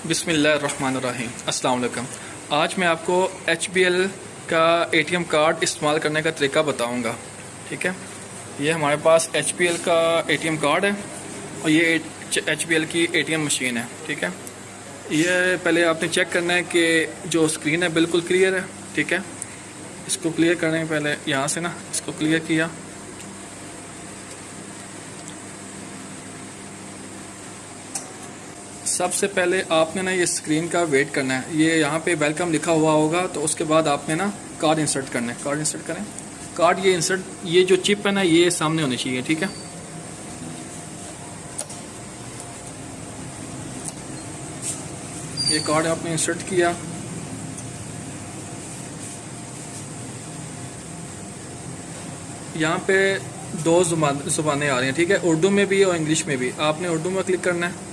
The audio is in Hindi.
बिस्मिल्लाहिर्रहमानिर्रहीम। अस्सलाम वालेकुम। आज मैं आपको HBL का ATM कार्ड इस्तेमाल करने का तरीका बताऊंगा। ठीक है, ये हमारे पास HBL का ATM कार्ड है और ये HBL की ATM मशीन है। ठीक है, ये पहले आपने चेक करना है कि जो स्क्रीन है बिल्कुल क्लियर है। ठीक है, इसको क्लियर करने के पहले यहाँ से ना इसको क्लियर किया। सबसे पहले आपने ना ये स्क्रीन का वेट करना है। ये यहाँ पे वेलकम लिखा हुआ होगा, तो उसके बाद आपने ना कार्ड इंसर्ट करना है। कार्ड इंसर्ट करें। कार्ड ये इंसर्ट, ये जो चिप है ना ये सामने होनी चाहिए। ठीक है, ये कार्ड आपने इंसर्ट किया। यहाँ पे दो जुबानें आ रही हैं। ठीक है, उर्दू में भी और इंग्लिश में भी। आपने उर्दू में क्लिक करना है।